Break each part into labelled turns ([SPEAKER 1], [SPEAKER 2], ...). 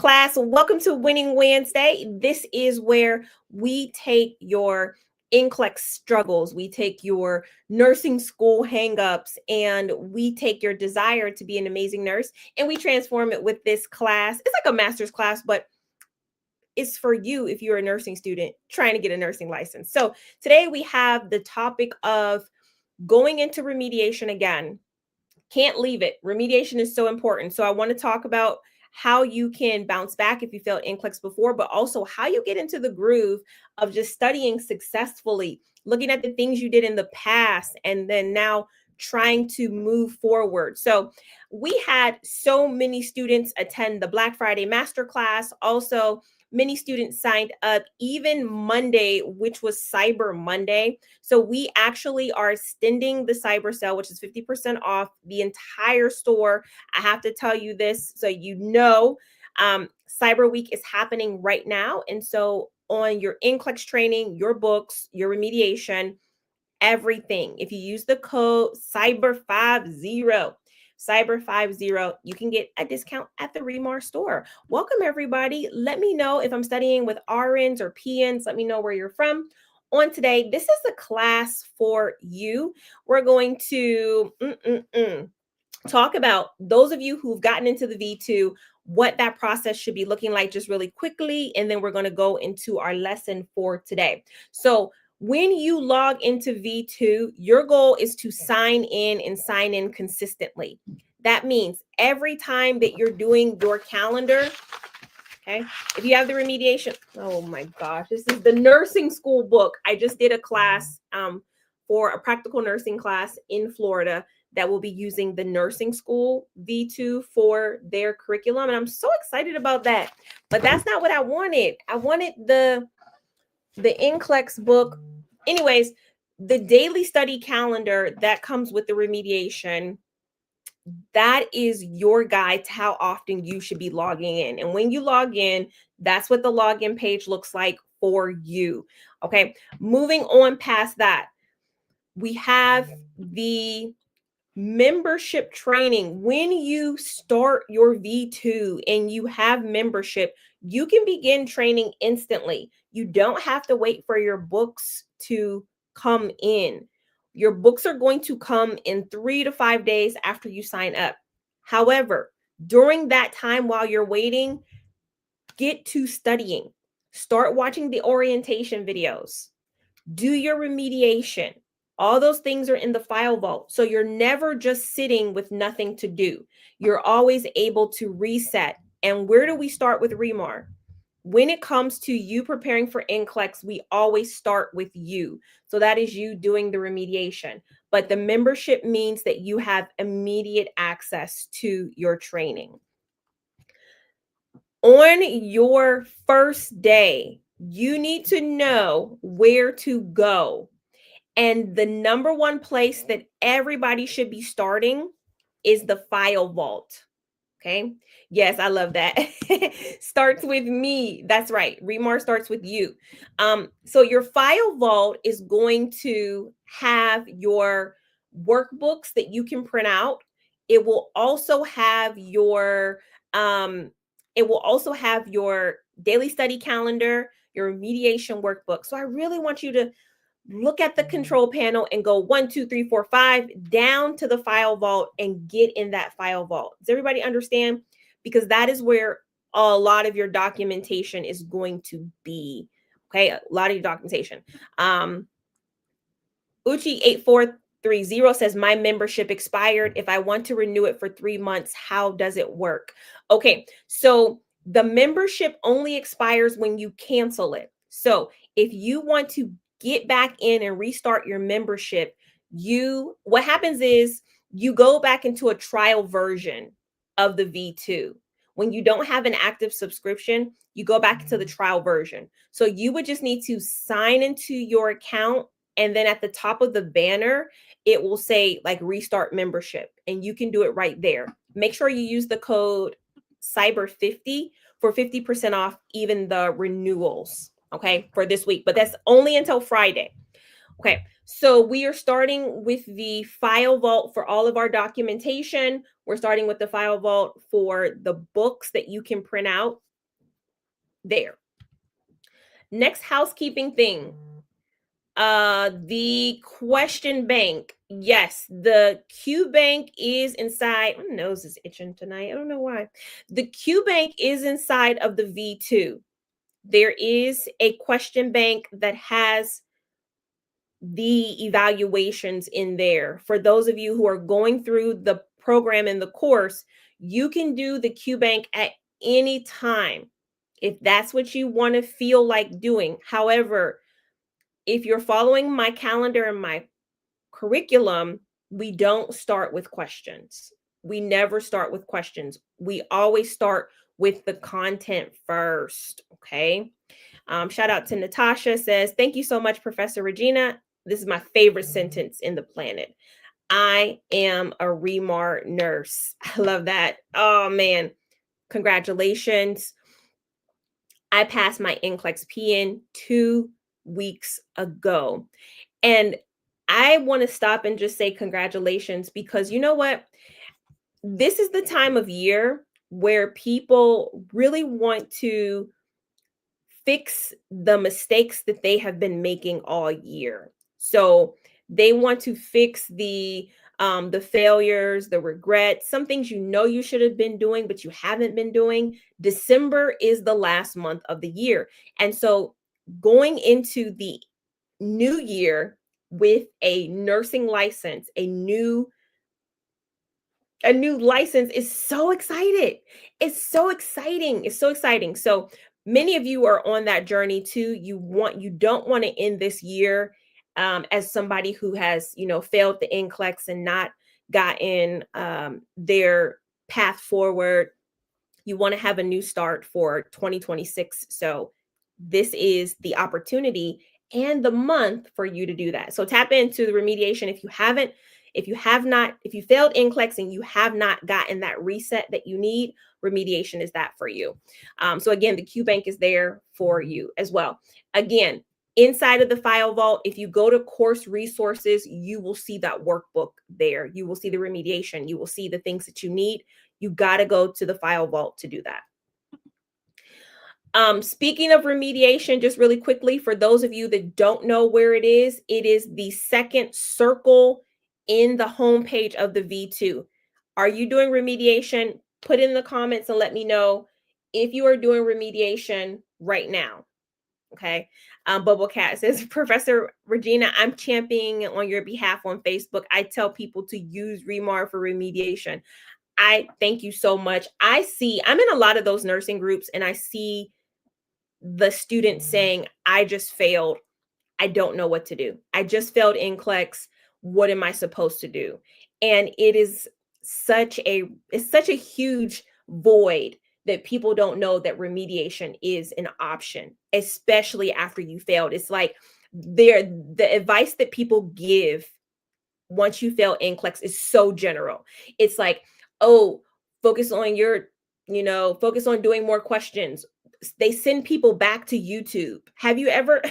[SPEAKER 1] Class, welcome to Winning Wednesday. This is where we take your NCLEX struggles, we take your nursing school hangups, and we take your desire to be an amazing nurse and we transform it with this class. It's like a master's class, but it's for you if you're a nursing student trying to get a nursing license. So today we have the topic of going into remediation again. Can't leave it. Remediation is so important. So I want to talk about how you can bounce back if you failed NCLEX before, but also how you get into the groove of just studying successfully, looking at the things you did in the past, and then now trying to move forward. So we had so many students attend the Black Friday Masterclass. Also, many students signed up even Monday, which was Cyber Monday. So we actually are extending the cyber sale, which is 50% off the entire store. I have to tell you this so you know, Cyber Week is happening right now. And so on your NCLEX training, your books, your remediation, everything, if you use the code CYBER50, Cyber50, you can get a discount at the ReMar store. Welcome, everybody. Let me know if I'm studying with RNs or PNs. Let me know where you're from. On today, this is the class for you. We're going to talk about those of you who've gotten into the V2, what that process should be looking like just really quickly. And then we're going to go into our lesson for today. So when you log into V2, your goal is to sign in and sign in consistently. That means every time that you're doing your calendar, okay, if you have the remediation, oh my gosh, this is the nursing school book. I just did a class for a practical nursing class in Florida that will be using the nursing school V2 for their curriculum. And I'm so excited about that. But that's not what I wanted. I wanted the NCLEX book. Anyways, the daily study calendar that comes with the remediation, that is your guide to how often you should be logging in. And when you log in, that's what the login page looks like for you. Okay, moving on past that, we have the membership training. When you start your V2 and you have membership, you can begin training instantly. You don't have to wait for your books to come in. Your books are going to come in 3 to 5 days after you sign up. However, during that time while you're waiting, get to studying. Start watching the orientation videos. Do your remediation. All those things are in the file vault. So you're never just sitting with nothing to do. You're always able to reset. And where do we start with ReMar? When it comes to you preparing for NCLEX, we always start with you. So that is you doing the remediation. But the membership means that you have immediate access to your training. On your first day, you need to know where to go. And the number one place that everybody should be starting is the file vault. Okay. Yes, I love that. Starts with me. That's right. ReMar starts with you. So your file vault is going to have your workbooks that you can print out. It will also have your daily study calendar, your remediation workbook. So I really want you to look at the control panel and go 1, 2, 3, 4, 5 down to the file vault and get in that file vault. Does everybody understand? Because that is where a lot of your documentation is going to be. Okay, a lot of your documentation. Uchi8430 says, my membership expired. If I want to renew it for 3 months, how does it work? Okay, so the membership only expires when you cancel it. So if you want to get back in and restart your membership, what happens is you go back into a trial version of the V2. When you don't have an active subscription, you go back into the trial version. So you would just need to sign into your account, and then at the top of the banner, it will say like restart membership, and you can do it right there. Make sure you use the code CYBER50 for 50% off even the renewals. Okay, for this week, but that's only until Friday. Okay, so we are starting with the file vault for all of our documentation. We're starting with the file vault for the books that you can print out. there. Next housekeeping thing. The question bank. Yes, the Q bank is inside. My nose is itching tonight. I don't know why. The Q bank is inside of the V2. There is a question bank that has the evaluations in there. For those of you who are going through the program and the course, you can do the Q bank at any time if that's what you want to feel like doing. However, if you're following my calendar and my curriculum, we don't start with questions. We never start with questions. We always start with the content first. Okay. Shout out to Natasha, says, thank you so much, Professor Regina. This is my favorite sentence in the planet. I am a ReMar nurse. I love that. Oh, man. Congratulations. I passed my NCLEX PN 2 weeks ago. And I want to stop and just say congratulations, because you know what? This is the time of year where people really want to fix the mistakes that they have been making all year. So they want to fix the failures, the regrets, some things you know you should have been doing, but you haven't been doing. December is the last month of the year. And so going into the new year with a nursing license, a new license is so excited. It's so exciting. It's so exciting. So many of you are on that journey too. You don't want to end this year as somebody who has, failed the NCLEX and not gotten their path forward. You want to have a new start for 2026. So this is the opportunity and the month for you to do that. So tap into the remediation. If you failed NCLEX and you have not gotten that reset that you need, remediation is that for you. So again, the Q bank is there for you as well. Again, inside of the file vault, if you go to course resources, you will see that workbook there. You will see the remediation. You will see the things that you need. You got to go to the file vault to do that. Speaking of remediation, just really quickly, for those of you that don't know where it is the second circle in the homepage of the V2. Are you doing remediation? Put in the comments and let me know if you are doing remediation right now. Okay. Bubble Cat says, Professor Regina, I'm championing on your behalf on Facebook. I tell people to use ReMar for remediation. I thank you so much. I'm in a lot of those nursing groups, and I see the students saying, I just failed. I don't know what to do. I just failed NCLEX. What am I supposed to do? And it's such a huge void that people don't know that remediation is an option, especially after you failed. It's like the advice that people give once you fail NCLEX is so general. It's like, oh, focus on doing more questions. They send people back to YouTube. Have you ever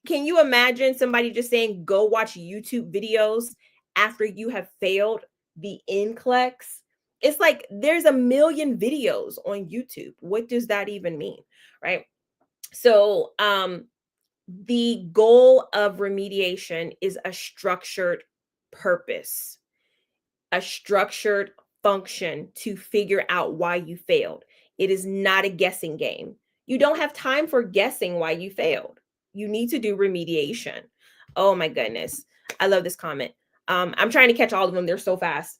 [SPEAKER 1] can you imagine somebody just saying, go watch YouTube videos after you have failed the NCLEX? It's like there's a million videos on YouTube. What does that even mean? Right? So, the goal of remediation is a structured purpose, a structured function to figure out why you failed. It is not a guessing game. You don't have time for guessing why you failed. You need to do remediation. Oh my goodness. I love this comment. I'm trying to catch all of them. They're so fast.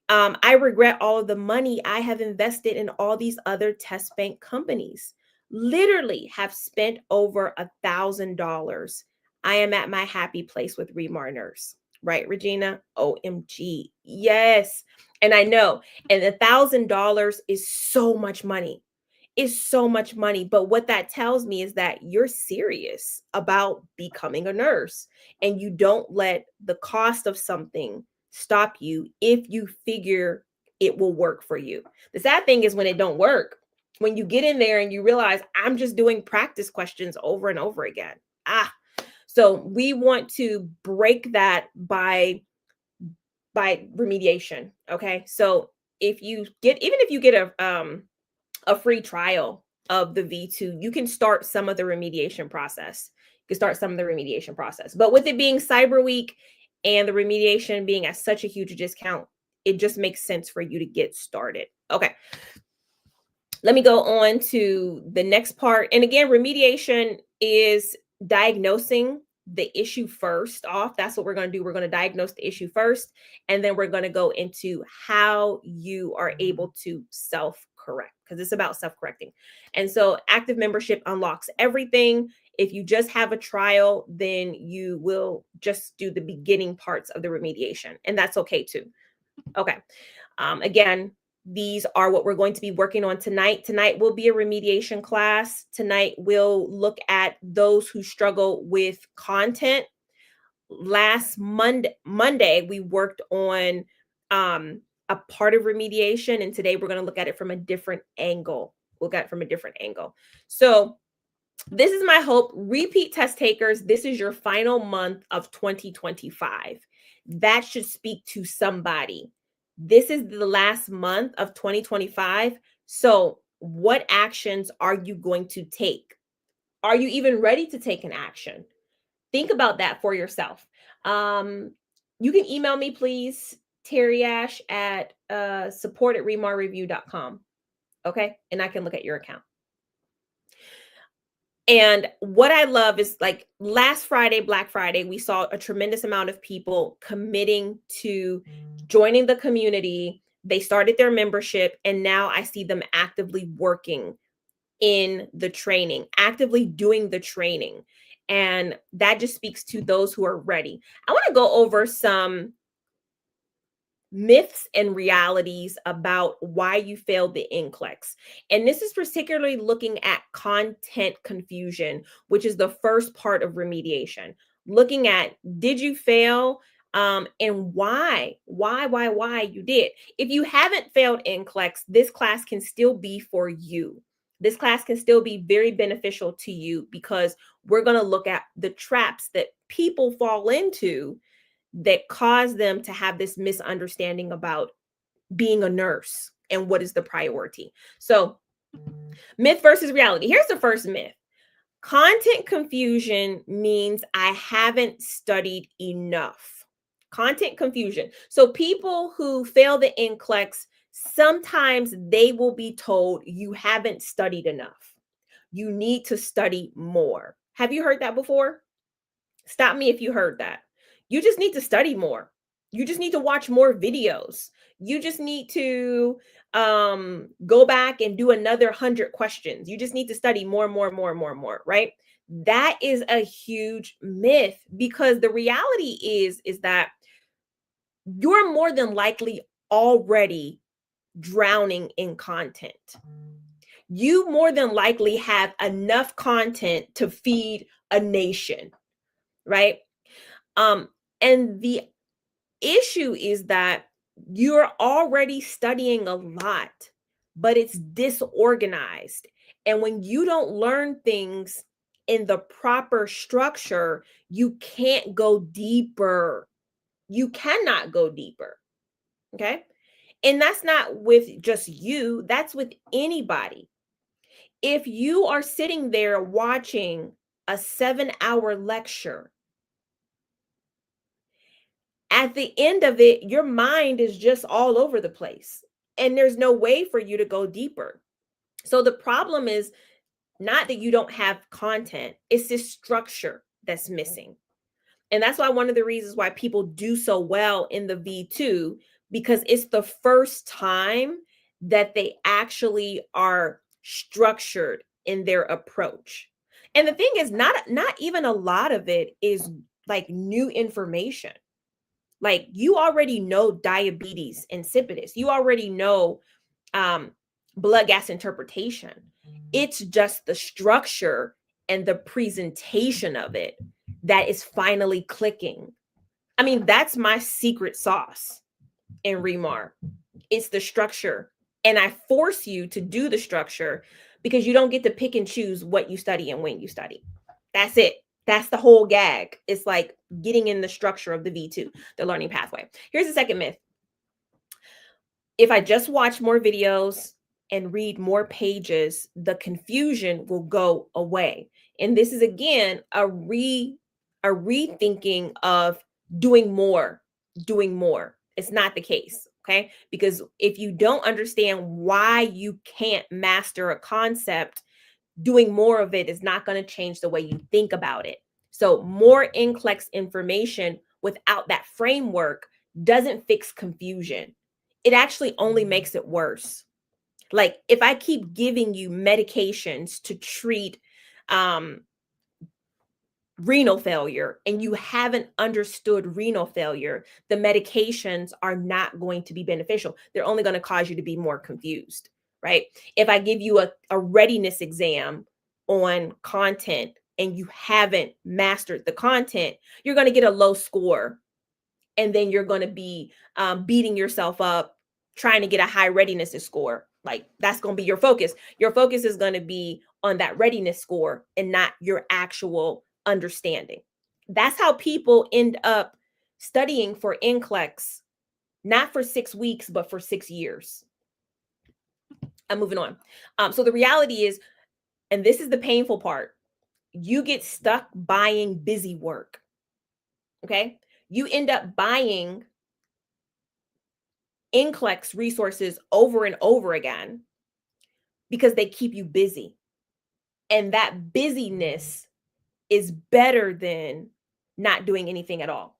[SPEAKER 1] I regret all of the money I have invested in all these other test bank companies. Literally have spent over $1,000. I am at my happy place with ReMar Nurse. Right, Regina? OMG. Yes. And I know. And $1,000 is so much money. Is so much money. But what that tells me is that you're serious about becoming a nurse, and you don't let the cost of something stop you if you figure it will work for you. The sad thing is when it don't work, when you get in there and you realize I'm just doing practice questions over and over again. So we want to break that by remediation. Okay. So if you get a free trial of the V2, you can start some of the remediation process. But with it being Cyber Week and the remediation being at such a huge discount, it just makes sense for you to get started. Okay. Let me go on to the next part. And again, remediation is diagnosing the issue first off. That's what we're going to do. We're going to diagnose the issue first, and then we're going to go into how you are able to self-correct, because it's about self-correcting. And so active membership unlocks everything. If you just have a trial, then you will just do the beginning parts of the remediation, and that's okay too. Okay. Again, these are what we're going to be working on tonight. Tonight will be a remediation class. Tonight we'll look at those who struggle with content. Last Monday we worked on a part of remediation, and today we're going to look at it from a different angle. So this is my hope. Repeat test takers, this is your final month of 2025. That should speak to somebody. This is the last month of 2025. So what actions are you going to take? Are you even ready to take an action? Think about that for yourself. You can email me, please, Terry Ash at support@remarreview.com. Okay. And I can look at your account. And what I love is, like, last Friday, Black Friday, we saw a tremendous amount of people committing to joining the community. They started their membership, and now I see them actively working in the training, actively doing the training. And that just speaks to those who are ready. I want to go over some myths and realities about why you failed the NCLEX. And this is particularly looking at content confusion, which is the first part of remediation. Looking at, did you fail? And why you did. If you haven't failed NCLEX, this class can still be for you. This class can still be very beneficial to you, because we're going to look at the traps that people fall into that cause them to have this misunderstanding about being a nurse and what is the priority. So, myth versus reality. Here's the first myth. Content confusion means I haven't studied enough. Content confusion. So people who fail the NCLEX, sometimes they will be told you haven't studied enough. You need to study more. Have you heard that before? Stop me if you heard that. You just need to study more. You just need to watch more videos. You just need to go back and do another 100 questions. You just need to study more, right? That is a huge myth, because the reality is that you're more than likely already drowning in content. You more than likely have enough content to feed a nation, right? And the issue is that you're already studying a lot, but it's disorganized. And when you don't learn things in the proper structure, you can't go deeper. You cannot go deeper. Okay. And that's not with just you, that's with anybody. If you are sitting there watching a 7-hour lecture, at the end of it, your mind is just all over the place, and there's no way for you to go deeper. So the problem is not that you don't have content, it's this structure that's missing. And that's why one of the reasons why people do so well in the V2, because it's the first time that they actually are structured in their approach. And the thing is, not even a lot of it is like new information. Like, you already know diabetes insipidus. You already know blood gas interpretation. It's just the structure and the presentation of it that is finally clicking. I mean, that's my secret sauce in ReMar. It's the structure. And I force you to do the structure, because you don't get to pick and choose what you study and when you study. That's it. That's the whole gag. It's like getting in the structure of the V2, the learning pathway. Here's the second myth. If I just watch more videos, and read more pages, the confusion will go away. And this is again a rethinking of doing more, doing more. It's not the case, okay? Because if you don't understand why you can't master a concept, doing more of it is not going to change the way you think about it. So more NCLEX information without that framework doesn't fix confusion. It actually only makes it worse. Like if I keep giving you medications to treat um, renal failure and you haven't understood renal failure, the medications are not going to be beneficial. They're only going to cause you to be more confused, right? If I give you a readiness exam on content and you haven't mastered the content, you're going to get a low score, and then you're going to be beating yourself up trying to get a high readiness score. Like that's going to be your focus. Your focus is going to be on that readiness score and not your actual understanding. That's how people end up studying for NCLEX, not for 6 weeks, but for 6 years. I'm moving on. So the reality is, and this is the painful part, you get stuck buying busy work. Okay. You end up buying NCLEX resources over and over again because they keep you busy. And that busyness is better than not doing anything at all,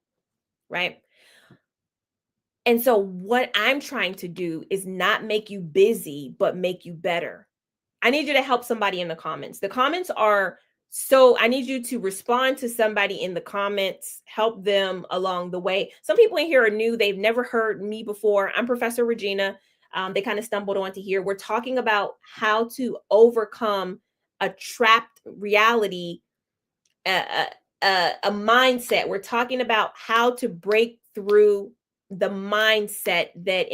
[SPEAKER 1] right? And so what I'm trying to do is not make you busy, but make you better. I need you to help somebody in the comments. The comments are so I need you to respond to somebody in the comments, help them along the way. Some people in here are new. They've never heard me before. I'm Professor Regina. They kind of stumbled onto here. We're talking about how to overcome a trapped reality, a mindset. We're talking about how to break through the mindset that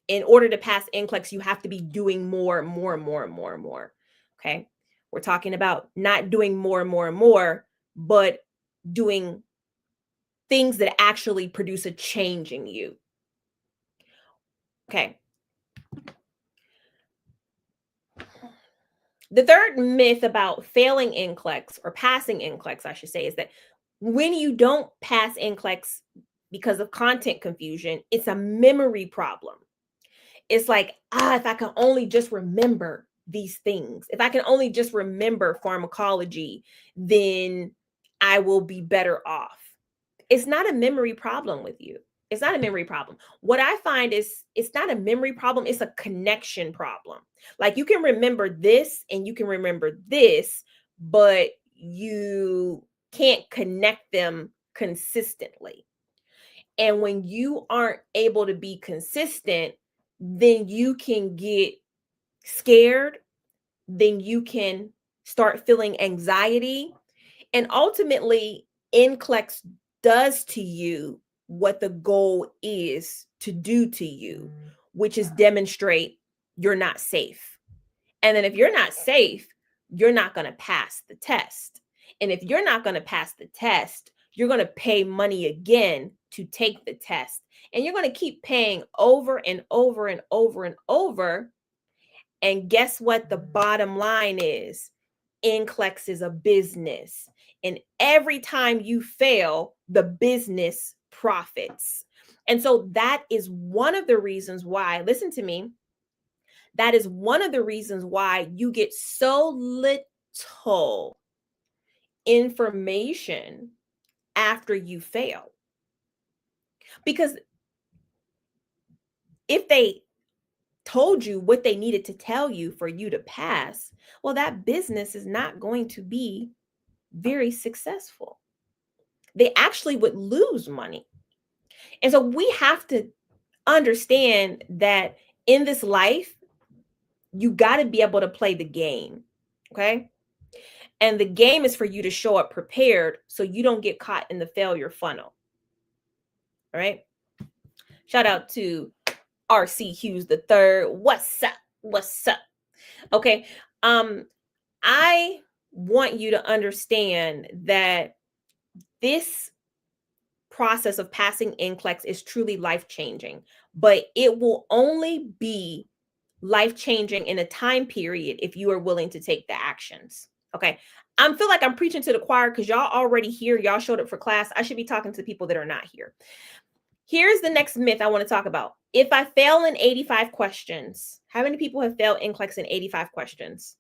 [SPEAKER 1] in order to pass NCLEX, you have to be doing more, more, more, more, more. Okay. We're talking about not doing more and more and more, but doing things that actually produce a change in you. Okay. The third myth about failing NCLEX or passing NCLEX, I should say, is that when you don't pass NCLEX because of content confusion, it's a memory problem. It's like, if I can only just remember these things, if I can only just remember pharmacology, then I will be better off. It's not a memory problem with you. It's not a memory problem. What I find is it's not a memory problem, it's a connection problem. Like you can remember this and you can remember this, but you can't connect them consistently. And when you aren't able to be consistent, then you can get scared, then you can start feeling anxiety. And ultimately, NCLEX does to you what the goal is to do to you, which is demonstrate you're not safe. And then if you're not safe, you're not going to pass the test. And if you're not going to pass the test, you're going to pay money again to take the test. And you're going to keep paying over and over and over and over. And guess what the bottom line is? NCLEX is a business. And every time you fail, the business profits. And so that is one of the reasons why, listen to me, that is one of the reasons why you get so little information after you fail. Because if they told you what they needed to tell you for you to pass, well, that business is not going to be very successful. They actually would lose money. And so we have to understand that in this life, you got to be able to play the game. Okay. And the game is for you to show up prepared so you don't get caught in the failure funnel. All right. Shout out to RC Hughes the third. What's up? What's up? Okay. I want you to understand that this process of passing NCLEX is truly life-changing, but it will only be life-changing in a time period if you are willing to take the actions. Okay. I feel like I'm preaching to the choir because y'all already here. Y'all showed up for class. I should be talking to people that are not here. Here's the next myth I want to talk about. If I fail in 85 questions, how many people have failed NCLEX in 85 questions?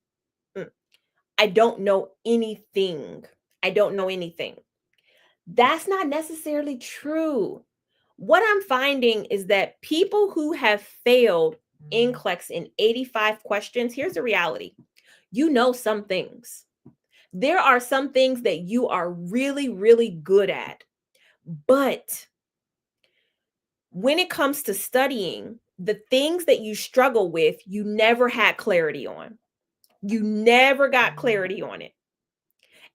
[SPEAKER 1] I don't know anything. I don't know anything. That's not necessarily true. What I'm finding is that people who have failed NCLEX in 85 questions, here's the reality. You know some things. There are some things that you are really, really good at. But when it comes to studying, the things that you struggle with, you never had clarity on. You never got clarity on it.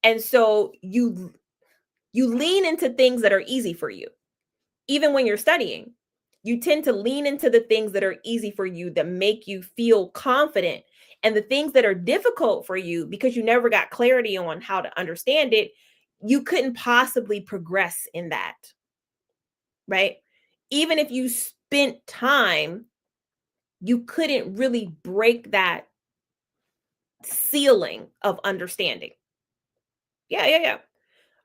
[SPEAKER 1] And so you lean into things that are easy for you. Even when you're studying, you tend to lean into the things that are easy for you, that make you feel confident. And the things that are difficult for you, because you never got clarity on how to understand it, you couldn't possibly progress in that, right? Even if you spent time, you couldn't really break that ceiling of understanding. Yeah.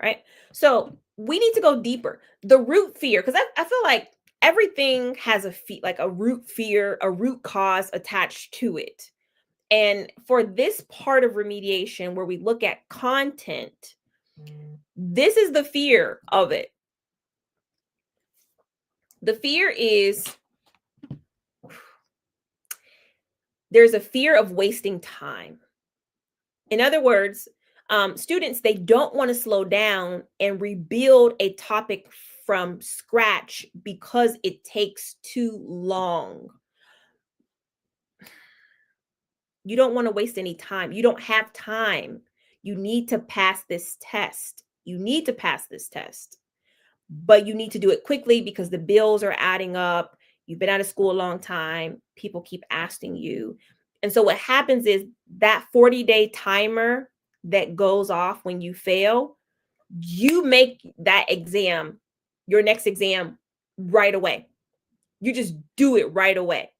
[SPEAKER 1] Right. So we need to go deeper. The root fear, because I feel like everything has like a root fear, a root cause attached to it. And for this part of remediation, where we look at content, this is the fear of it. The fear is there's a fear of wasting time. In other words, students, they don't want to slow down and rebuild a topic from scratch because it takes too long. You don't want to waste any time. You don't have time. You need to pass this test. You need to pass this test, but you need to do it quickly because the bills are adding up. You've been out of school a long time. People keep asking you. And so what happens is that 40-day timer that goes off when you fail, you make that exam, your next exam, right away. You just do it right away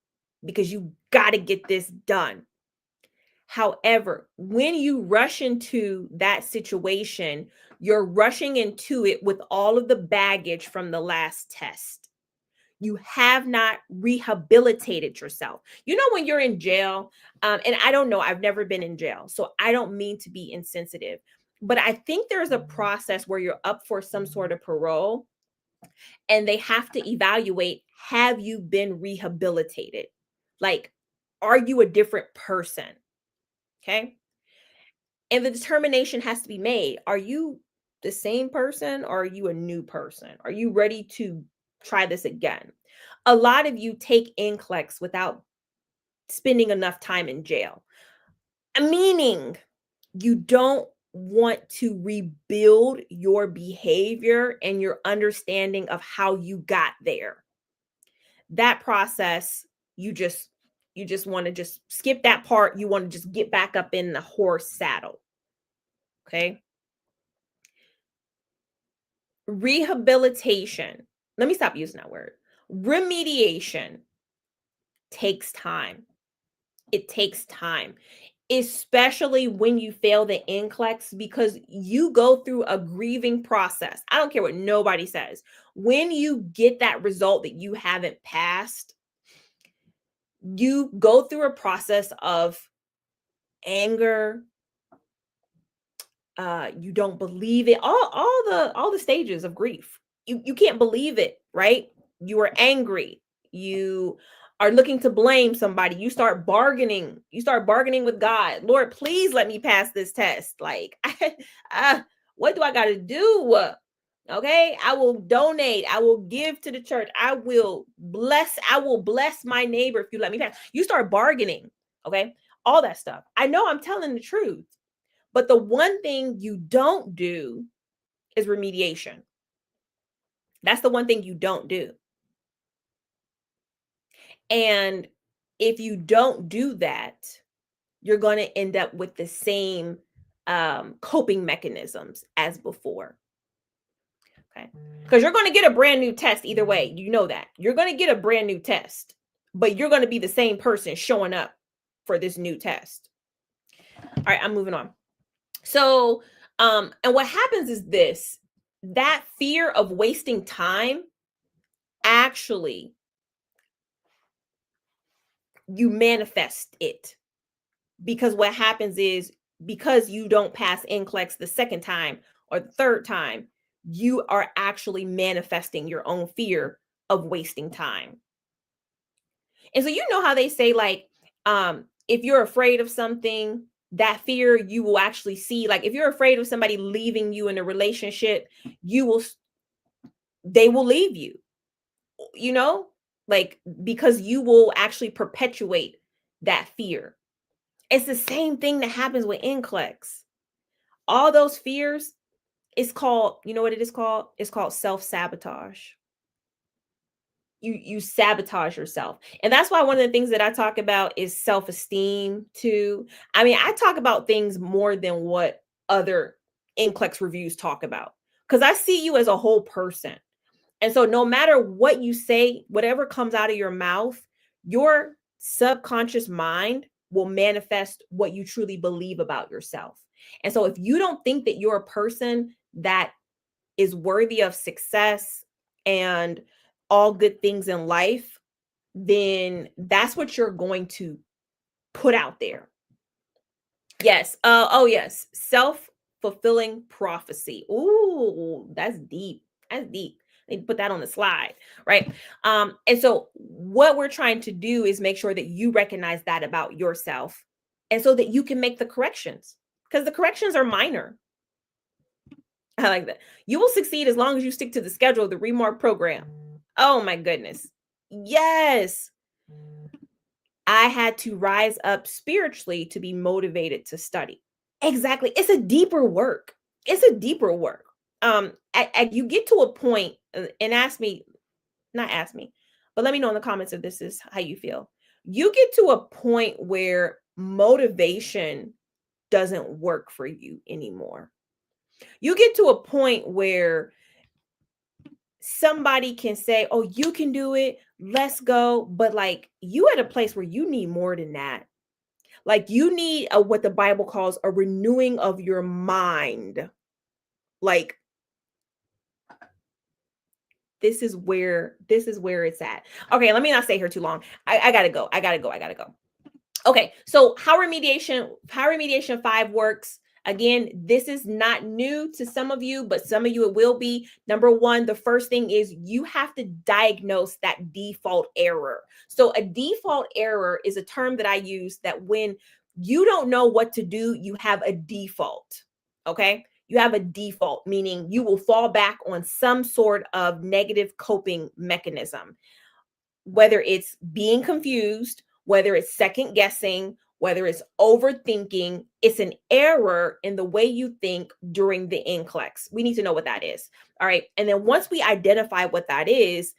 [SPEAKER 1] because you got to get this done. However, when you rush into that situation, you're rushing into it with all of the baggage from the last test. You have not rehabilitated yourself. You know, when you're in jail, and I don't know, I've never been in jail, so I don't mean to be insensitive, but I think there's a process where you're up for some sort of parole and they have to evaluate, have you been rehabilitated? Like, are you a different person? Okay. And the determination has to be made. Are you the same person or are you a new person? Are you ready to try this again? A lot of you take NCLEX without spending enough time in jail, meaning you don't want to rebuild your behavior and your understanding of how you got there. That process, you just want to just skip that part. You want to just get back up in the horse saddle. Okay. Rehabilitation. Let me stop using that word. Remediation takes time. It takes time, especially when you fail the NCLEX, because you go through a grieving process. I don't care what nobody says. When you get that result that you haven't passed, you go through a process of anger. You don't believe it. All the stages of grief. You can't believe it, right? You are angry. You are looking to blame somebody. You start bargaining. You start bargaining with God. Lord, please let me pass this test. Like, what do I got to do? Okay, I will donate. I will give to the church. I will bless my neighbor if you let me pass. You start bargaining. Okay, all that stuff. I know I'm telling the truth. But the one thing you don't do is remediation. That's the one thing you don't do. And if you don't do that, you're going to end up with the same coping mechanisms as before. Okay. Because you're going to get a brand new test either way. You know that. You're going to get a brand new test. but you're going to be the same person showing up for this new test. All right, I'm moving on. So, and what happens is this, that fear of wasting time, actually, you manifest it, because what happens is, because you don't pass NCLEX the second time or the third time, you are actually manifesting your own fear of wasting time. And so, you know how they say, like, if you're afraid of something, that fear you will actually see. Like, if you're afraid of somebody leaving you in a relationship, they will leave you, like, because you will actually perpetuate that fear. It's the same thing that happens with NCLEX. All those fears, it's called, you know what it is called? It's called self-sabotage. You sabotage yourself. And that's why one of the things that I talk about is self-esteem too. I mean, I talk about things more than what other NCLEX reviews talk about, because I see you as a whole person. And so no matter what you say, whatever comes out of your mouth, your subconscious mind will manifest what you truly believe about yourself. And so if you don't think that you're a person that is worthy of success and all good things in life, then that's what you're going to put out there. Yes. Oh, yes. Self-fulfilling prophecy. Ooh, that's deep. That's deep. They put that on the slide, right? And so what we're trying to do is make sure that you recognize that about yourself, and so that you can make the corrections, because the corrections are minor. I like that. You will succeed as long as you stick to the schedule of the ReMar program. Oh my goodness. Yes. I had to rise up spiritually to be motivated to study. Exactly. It's a deeper work. It's a deeper work. You get to a point, and not ask me, but let me know in the comments if this is how you feel. You get to a point where motivation doesn't work for you anymore. You get to a point where somebody can say, "Oh, you can do it. Let's go." But like, you at a place where you need more than that. Like, you need what the Bible calls a renewing of your mind. Like, this is where it's at. Okay, let me not stay here too long. I gotta go. I gotta go. Okay, so how remediation 5 works. Again, this is not new to some of you, but some of you it will be. Number 1, the first thing is you have to diagnose that default error. So a default error is a term that I use that when you don't know what to do, you have a default. Okay? You have a default, meaning you will fall back on some sort of negative coping mechanism, whether it's being confused, whether it's second guessing, whether it's overthinking. It's an error in the way you think during the NCLEX. We need to know what that is. All right. And then once we identify what that is,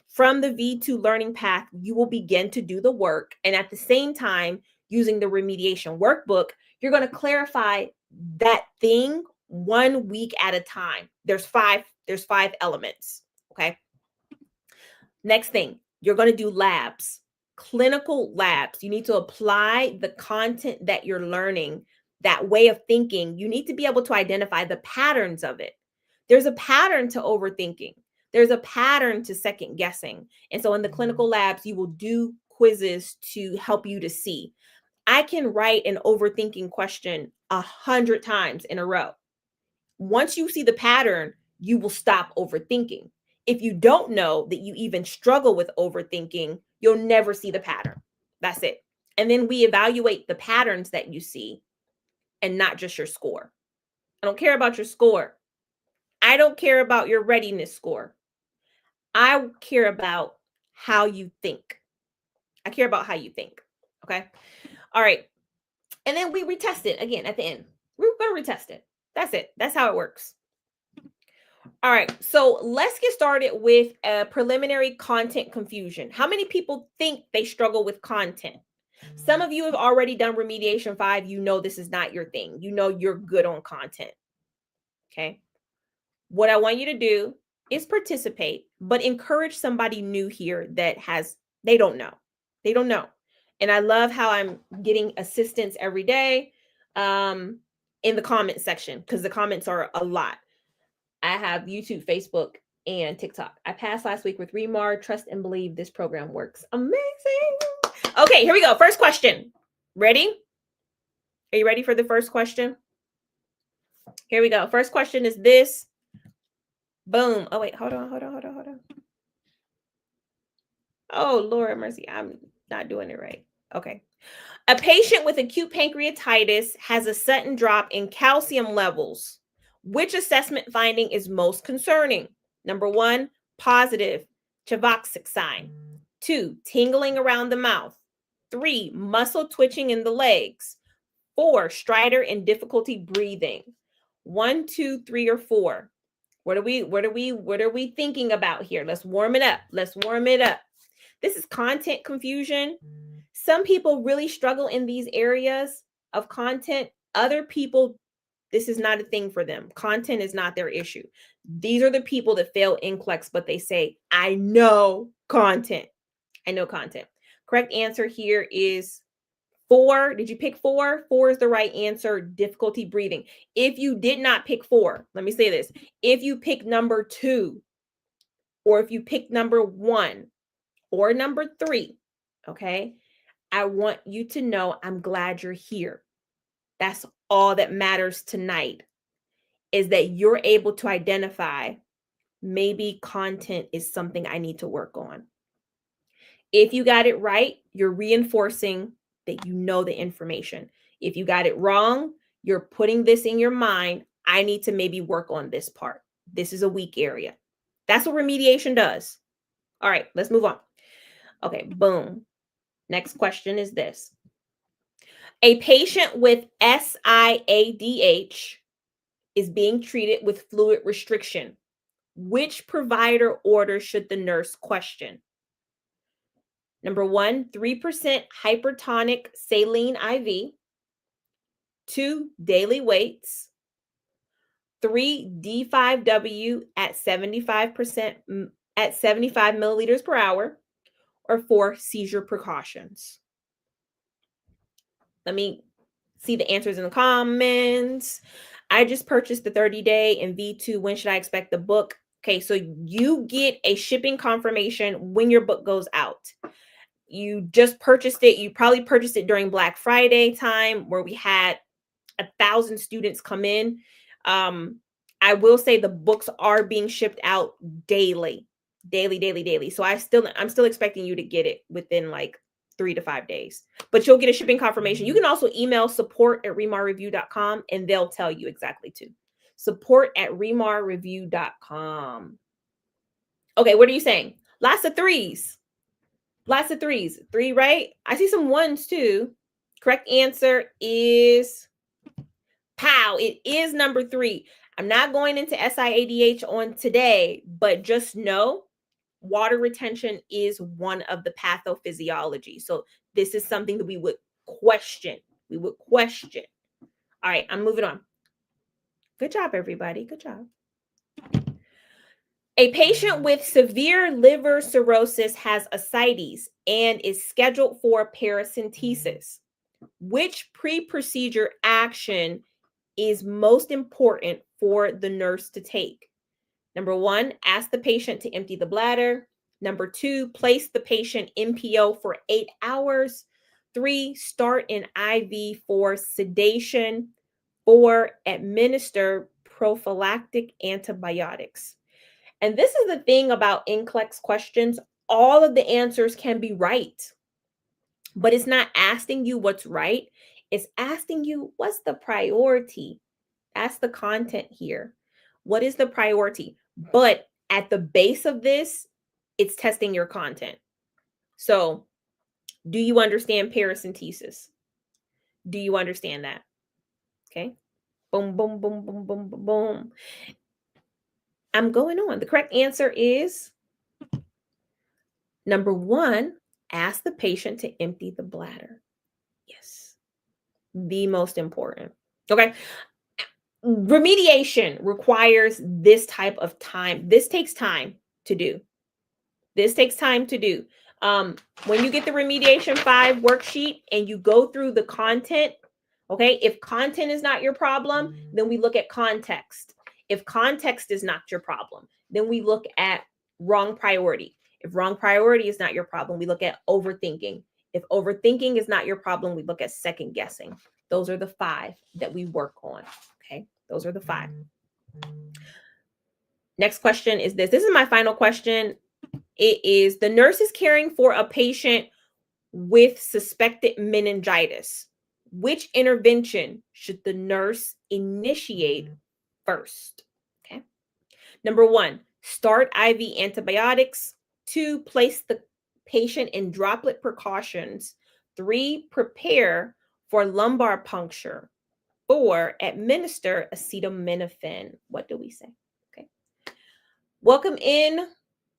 [SPEAKER 1] from the V2 learning path, you will begin to do the work. And at the same time, using the remediation workbook, you're going to clarify that thing 1 week at a time. There's five elements. Okay. Next thing, you're going to do labs, clinical labs. You need to apply the content that you're learning, that way of thinking. You need to be able to identify the patterns of it. There's a pattern to overthinking. There's a pattern to second guessing. And so in the clinical labs, you will do quizzes to help you to see. I can write an overthinking question 100 times in a row. Once you see the pattern, you will stop overthinking. If you don't know that you even struggle with overthinking, you'll never see the pattern. That's it. And then we evaluate the patterns that you see and not just your score. I don't care about your score. I don't care about your readiness score. I care about how you think. I care about how you think. Okay. All right. And then we retest it again at the end. We're going to retest it. That's it. That's how it works. All right, so let's get started with a preliminary content confusion. How many people think they struggle with content? Some of you have already done remediation 5. You know this is not your thing. You know you're good on content. Okay. What I want you to do is participate, but encourage somebody new here that has They don't know. They don't know. And I love how I'm getting assistance every day in the comment section, because the comments are a lot. I have YouTube, Facebook, and TikTok. I passed last week with ReMar. Trust and believe this program works. Amazing. Okay, here we go. First question. Ready? Are you ready for the first question? Here we go. First question is this. Boom. Oh, wait. Hold on. Oh, Lord mercy. I'm not doing it right. Okay. A patient with acute pancreatitis has a sudden drop in calcium levels. Which assessment finding is most concerning? Number 1, positive Chavoxic sign. 2, tingling around the mouth. 3, muscle twitching in the legs. 4, stridor and difficulty breathing. 1, 2, 3, or 4. What are we thinking about here? Let's warm it up. This is content confusion. Some people really struggle in these areas of content. Other people, this is not a thing for them. Content is not their issue. These are the people that fail NCLEX, but they say, I know content. Correct answer here is 4. Did you pick 4? 4 is the right answer. Difficulty breathing. If you did not pick 4, let me say this. If you pick number 2, or if you pick number 1 or number 3, okay, I want you to know I'm glad you're here. That's all that matters tonight, is that you're able to identify maybe content is something I need to work on. If you got it right, you're reinforcing that you know the information. If you got it wrong, you're putting this in your mind. I need to maybe work on this part. This is a weak area. That's what remediation does. All right, let's move on. Okay, boom. Next question is this. A patient with SIADH is being treated with fluid restriction. Which provider order should the nurse question? Number 1, 3% hypertonic saline IV. 2, daily weights. 3, D5W at 75% at 75 milliliters per hour. Or 4, seizure precautions. Let me see the answers in the comments. I just purchased the 30-day and V2. When should I expect the book? Okay, so you get a shipping confirmation when your book goes out. You just purchased it. You probably purchased it during Black Friday time, where we had 1,000 students come in. I will say the books are being shipped out daily. So I'm still expecting you to get it within like 3 to 5 days, but you'll get a shipping confirmation. You can also email support@remarreview.com and they'll tell you exactly too. Support@remarreview.com. Okay, what are you saying? Lots of threes. 3, right? I see some 1s too. Correct answer is pow. It is number 3. I'm not going into SIADH on today, but just know water retention is one of the pathophysiology. So this is something that we would question. All right, I'm moving on. Good job, everybody. Good job. A patient with severe liver cirrhosis has ascites and is scheduled for paracentesis. Which pre-procedure action is most important for the nurse to take? Number 1, ask the patient to empty the bladder. Number 2, place the patient NPO for 8 hours. 3, start an IV for sedation. 4, administer prophylactic antibiotics. And this is the thing about NCLEX questions. All of the answers can be right, but it's not asking you what's right. It's asking you what's the priority. That's the content here. What is the priority? But at the base of this, it's testing your content. So, do you understand paracentesis? Do you understand that? Okay. Boom, boom, boom, boom, boom, boom, boom. I'm going on. The correct answer is number 1, ask the patient to empty the bladder. Yes. The most important. Okay. Remediation requires this type of time. This takes time to do. When you get the Remediation 5 worksheet and you go through the content, okay, if content is not your problem, then we look at context. If context is not your problem, then we look at wrong priority. If wrong priority is not your problem, we look at overthinking. If overthinking is not your problem, we look at second guessing. Those are the 5 that we work on. Okay, those are the 5. Next question is this. This is my final question. It is: the nurse is caring for a patient with suspected meningitis. Which intervention should the nurse initiate first? Okay. Number 1, start IV antibiotics. 2, place the patient in droplet precautions. 3, prepare for lumbar puncture. 4, administer acetaminophen. What do we say? Okay. Welcome in.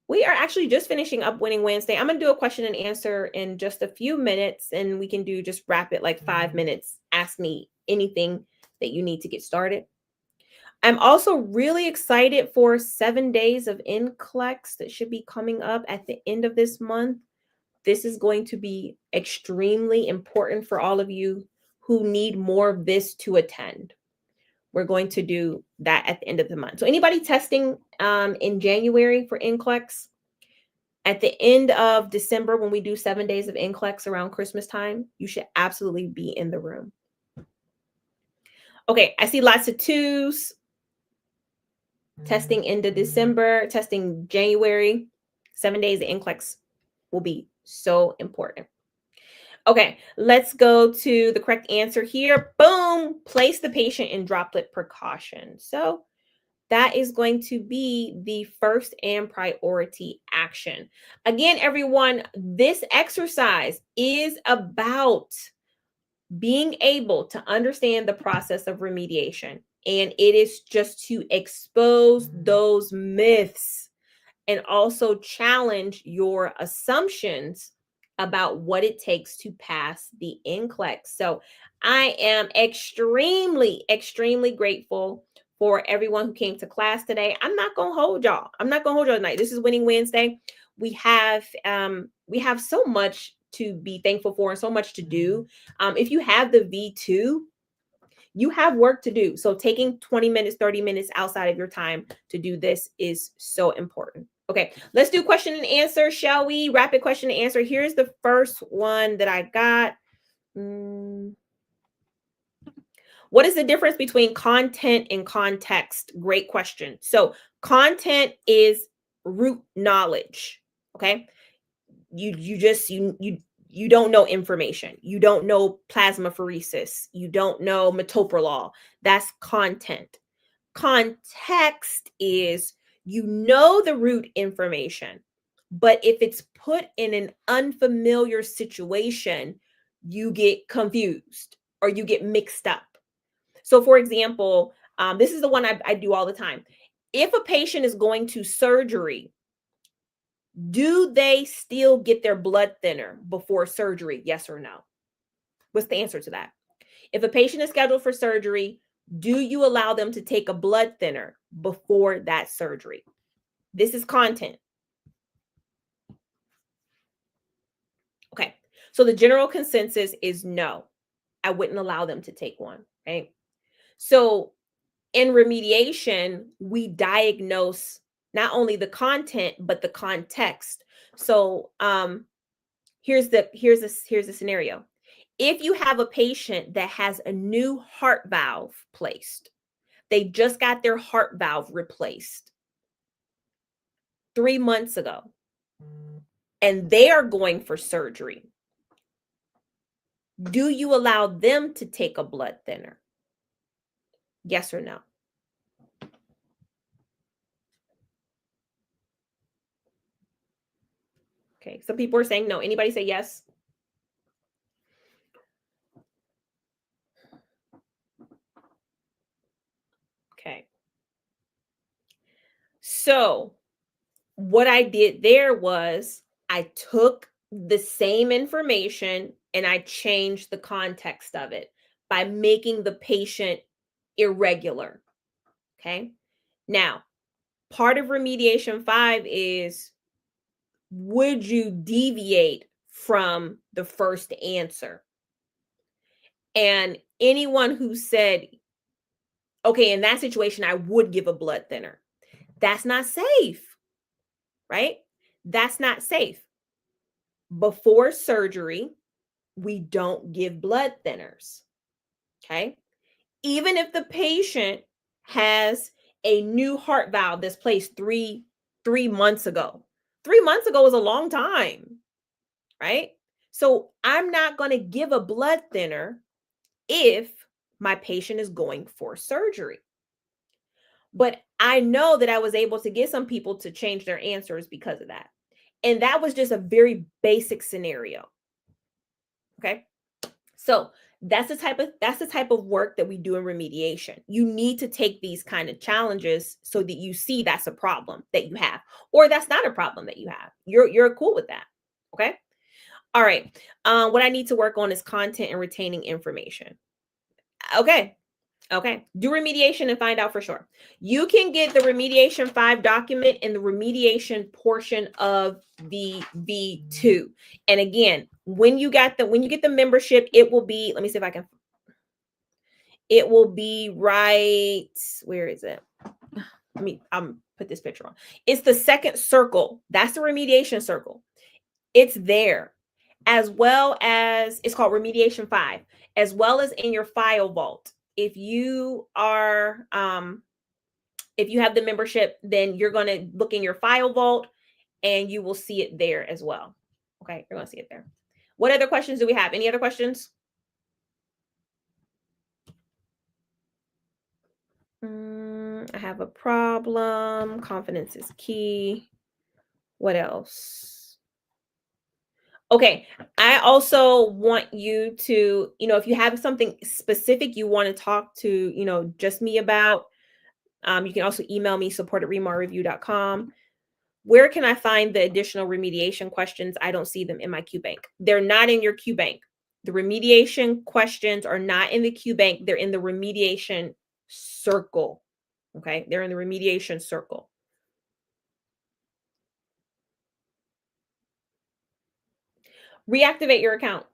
[SPEAKER 1] We are actually just finishing up Winning Wednesday. I'm going to do a question and answer in just a few minutes, and we can do just rapid, like 5 minutes. Ask me anything that you need to get started. I'm also really excited for 7 days of NCLEX that should be coming up at the end of this month. This is going to be extremely important for all of you who need more of this to attend. We're going to do that at the end of the month. So anybody testing in January for NCLEX? At the end of December, when we do 7 days of NCLEX around Christmas time, you should absolutely be in the room. Okay, I see lots of 2s. Testing into December, testing January. 7 days of NCLEX will be so important. Okay, let's go to the correct answer here. Boom, place the patient in droplet precaution. So that is going to be the first and priority action. Again, everyone, this exercise is about being able to understand the process of remediation. And it is just to expose those myths and also challenge your assumptions about what it takes to pass the NCLEX. So I am extremely, extremely grateful for everyone who came to class today. I'm not going to hold y'all. I'm not going to hold y'all tonight. This is Winning Wednesday. We have so much to be thankful for and so much to do. If you have the V2, you have work to do. So taking 20 minutes, 30 minutes outside of your time to do this is so important. Okay, let's do question and answer, shall we? Rapid question and answer. Here's the first one that I got. What is the difference between content and context? Great question. So content is root knowledge. Okay. You don't know information. You don't know plasmapheresis. You don't know metoprolol. That's content. Context is you know the root information, but if it's put in an unfamiliar situation, you get confused or you get mixed up. So for example, this is the one I do all the time. If a patient is going to surgery, do they still get their blood thinner before surgery? Yes or no? What's the answer to that? If a patient is scheduled for surgery, do you allow them to take a blood thinner before that surgery? This is content. Okay. So the general consensus is no. I wouldn't allow them to take one, right? So in remediation, we diagnose not only the content, but the context. So here's the scenario. If you have a patient that has a new heart valve placed, they just got their heart valve replaced 3 months ago, and they are going for surgery, do you allow them to take a blood thinner? Yes or no? Okay, some people are saying no. Anybody say yes? Okay. So what I did there was I took the same information and I changed the context of it by making the patient irregular. Okay. Now, part of remediation 5 is would you deviate from the first answer? And anyone who said, okay, in that situation, I would give a blood thinner. That's not safe, right? That's not safe. Before surgery, we don't give blood thinners, okay? Even if the patient has a new heart valve that's placed three months ago. 3 months ago is a long time, right? So I'm not going to give a blood thinner if my patient is going for surgery. But I know that I was able to get some people to change their answers because of that. And that was just a very basic scenario. Okay. So that's the type of work that we do in remediation. You need to take these kind of challenges so that you see that's a problem that you have, or that's not a problem that you have. You're cool with that. Okay. All right. What I need to work on is content and retaining information. Okay. Okay. Do remediation and find out for sure. You can get the remediation 5 document in the remediation portion of the V2. And again, when you get the membership, it will be, let me see if I can, it will be right, where is it? Let me put this picture on. It's the second circle. That's the remediation circle. It's there, as well as it's called Remediation 5, as well as in your file vault. If you are if you have the membership, then you're going to look in your file vault and you will see it there as well. Okay, you're going to see it there. What other questions do we have? Any other questions? I have a problem. Confidence is key. What else? Okay, I also want you to, if you have something specific you want to talk to, just me about, you can also email me, support@remarreview.com. Where can I find the additional remediation questions? I don't see them in my Q bank. They're not in your Q bank. The remediation questions are not in the Q bank. They're in the remediation circle. Okay, they're in the remediation circle. Reactivate your account.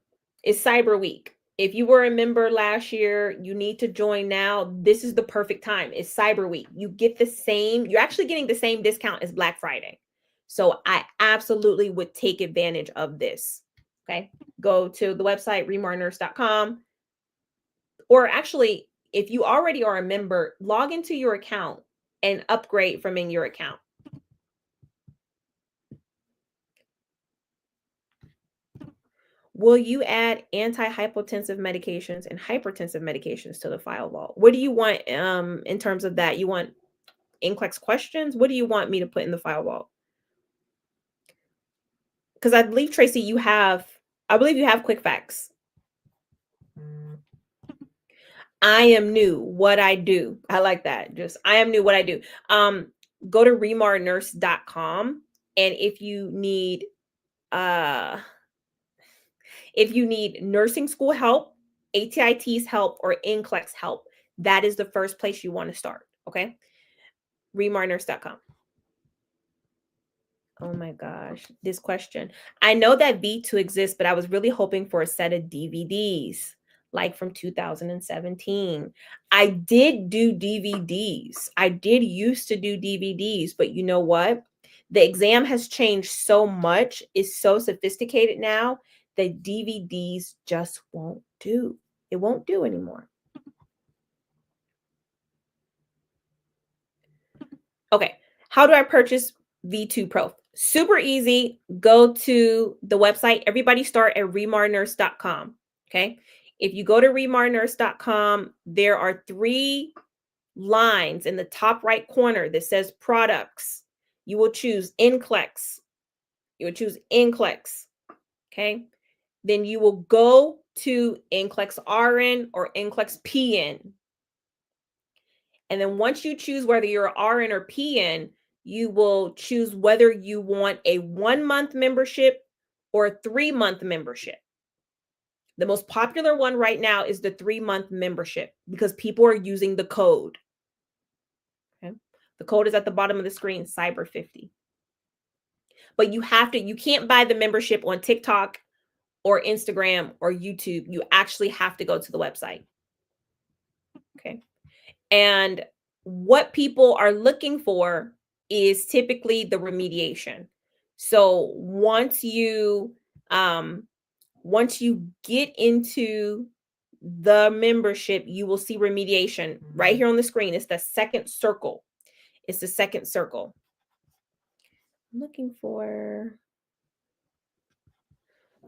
[SPEAKER 1] It's Cyber Week. If you were a member last year, you need to join now. This is the perfect time. It's Cyber Week. You're actually getting the same discount as Black Friday. So I absolutely would take advantage of this. Okay. Go to the website, remarnurse.com. Or actually, if you already are a member, log into your account and upgrade from in your account. Will you add antihypotensive medications and hypertensive medications to the file vault? What do you want in terms of that? You want NCLEX questions? What do you want me to put in the file vault? Because I believe, Tracy, you have quick facts. I am new, what I do. I like that. Just I am new, what I do. Go to remarnurse.com, and if you need nursing school help, ATIT's help, or NCLEX help, that is the first place you want to start. Okay. remarnurse.com. Oh my gosh, this question. I know that V2 exists, but I was really hoping for a set of DVDs like from 2017. I did do DVDs. I did used to do DVDs, but you know what? The exam has changed so much. It's so sophisticated now that DVDs just won't do. It won't do anymore. Okay. How do I purchase V2 Pro? Super easy. Go to the website. Everybody start at remarnurse.com. Okay. If you go to remarnurse.com, there are 3 lines in the top right corner that says products. You will choose NCLEX. You will choose NCLEX. Okay. Then you will go to NCLEX RN or NCLEX PN. And then once you choose whether you're RN or PN, you will choose whether you want a 1-month membership or a 3-month membership. The most popular one right now is the 3-month membership because people are using the code. Okay. The code is at the bottom of the screen, Cyber50. But you can't buy the membership on TikTok or Instagram or YouTube. You actually have to go to the website. Okay. And what people are looking for is typically the remediation. So once you get into the membership, you will see remediation right here on the screen. It's the second circle. It's the second circle. I'm looking for,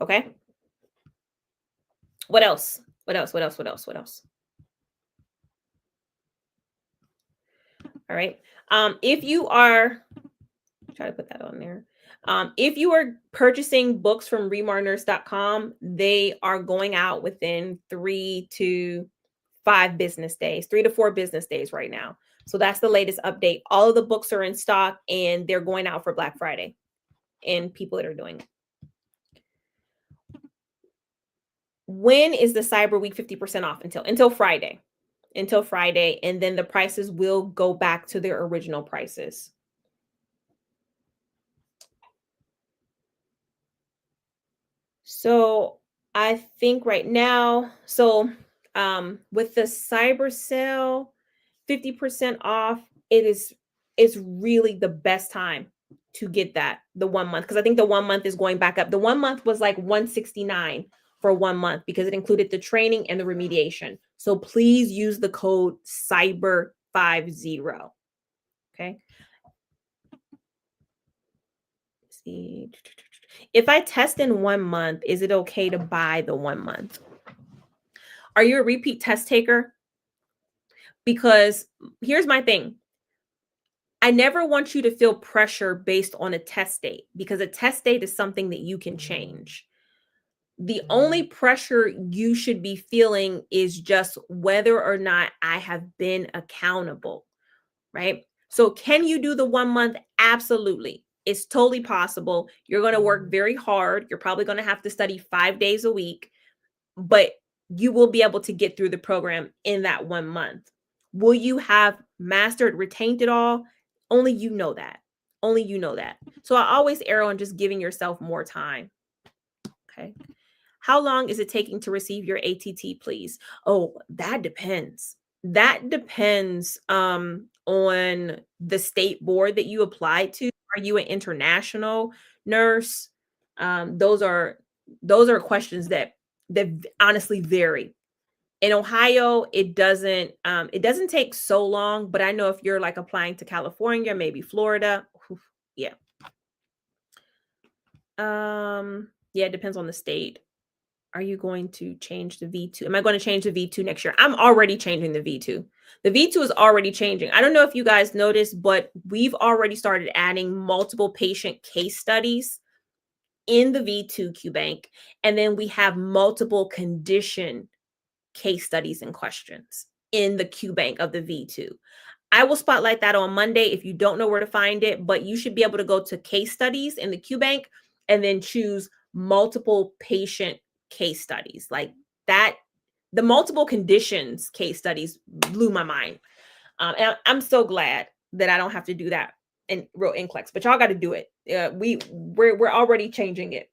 [SPEAKER 1] okay. What else? What else? What else? What else? What else? All right. If you are, try to put that on there. If you are purchasing books from remarnurse.com, they are going out within 3 to 5 business days, 3 to 4 business days right now. So that's the latest update. All of the books are in stock and they're going out for Black Friday and people that are doing it. When is the Cyber Week 50% off? Until Friday. Until Friday. And then the prices will go back to their original prices. So I think right now, with the cyber sale, 50% off, it's really the best time to get that, the 1 month, because I think the 1 month is going back up. The 1 month was like 169 for 1 month because it included the training and the remediation. So please use the code CYBER50. Okay. Let's see. If I test in 1 month, is it okay to buy the 1 month? Are you a repeat test taker? Because here's my thing. I never want you to feel pressure based on a test date because a test date is something that you can change. The only pressure you should be feeling is just whether or not I have been accountable, right? So, can you do the 1 month? Absolutely. It's totally possible. You're going to work very hard. You're probably going to have to study 5 days a week, but you will be able to get through the program in that 1 month. Will you have mastered, retained it all? Only you know that. Only you know that. So I always err on just giving yourself more time. Okay. How long is it taking to receive your ATT, please? Oh, that depends. That depends on the state board that you applied to. Are you an international nurse? Those are questions that honestly vary. In Ohio, it doesn't take so long, but I know if you're like applying to California, maybe Florida, yeah. Yeah, it depends on the state. Are you going to change the V2? Am I going to change the V2 next year? I'm already changing the V2. The V2 is already changing. I don't know if you guys noticed, but we've already started adding multiple patient case studies in the V2 QBank, and then we have multiple condition case studies and questions in the QBank of the V2. I will spotlight that on Monday if you don't know where to find it, but you should be able to go to case studies in the QBank and then choose multiple patient case studies. Like that, the multiple conditions case studies blew my mind. And I'm so glad that I don't have to do that in real NCLEX, but y'all got to do it. We're already changing it.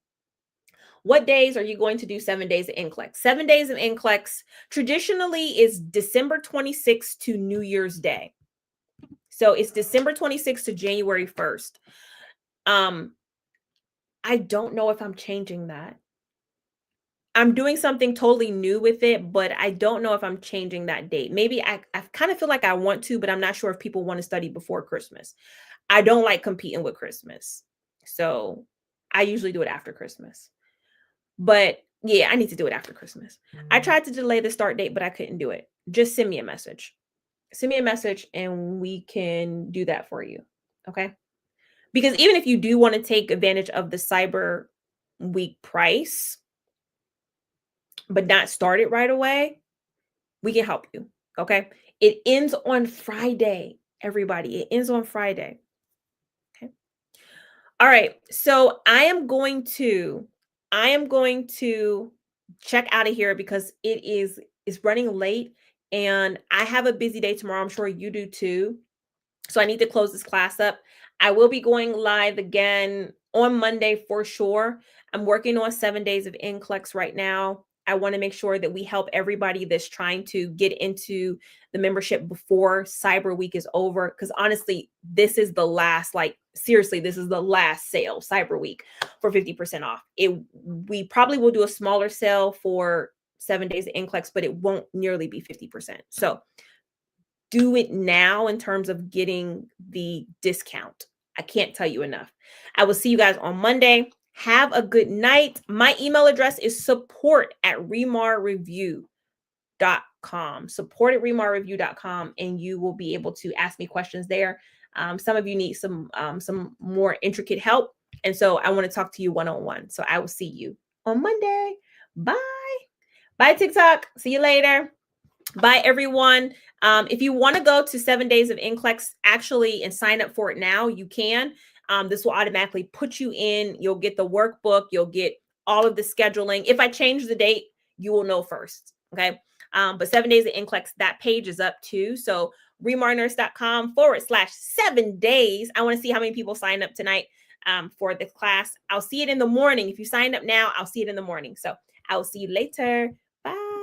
[SPEAKER 1] What days are you going to do 7 days of NCLEX? 7 days of NCLEX traditionally is December 26th to New Year's Day. So it's December 26th to January 1st. I don't know if I'm changing that. I'm doing something totally new with it, but I don't know if I'm changing that date. Maybe I kind of feel like I want to, but I'm not sure if people want to study before Christmas. I don't like competing with Christmas. So I usually do it after Christmas. But yeah, I need to do it after Christmas. I tried to delay the start date, but I couldn't do it. Just send me a message. Send me a message and we can do that for you. Okay. Because even if you do want to take advantage of the Cyber Week price, but not start it right away, we can help you. Okay. It ends on Friday, everybody. It ends on Friday. Okay. All right. So I am going to check out of here because it's running late and I have a busy day tomorrow. I'm sure you do too. So I need to close this class up. I will be going live again on Monday for sure. I'm working on 7 days of NCLEX right now. I want to make sure that we help everybody that's trying to get into the membership before Cyber Week is over. Because honestly, this is the last, like seriously, this is the last sale, Cyber Week, for 50% off. We probably will do a smaller sale for 7 days of NCLEX, but it won't nearly be 50%. So do it now in terms of getting the discount. I can't tell you enough. I will see you guys on Monday. Have a good night. My email address is support@remarreview.com. Support@remarreview.com, and you will be able to ask me questions there. Some of you need some more intricate help, and so I want to talk to you one-on-one. So I will see you on Monday. Bye. Bye, TikTok. See you later. Bye, everyone. If you want to go to 7 days of NCLEX actually and sign up for it now, you can. This will automatically put you in. You'll get the workbook. You'll get all of the scheduling. If I change the date, you will know first. Okay. But 7 days of NCLEX, that page is up too. So remarnurse.com/7 days. I want to see how many people sign up tonight for the class. I'll see it in the morning. If you sign up now, I'll see it in the morning. So I'll see you later. Bye.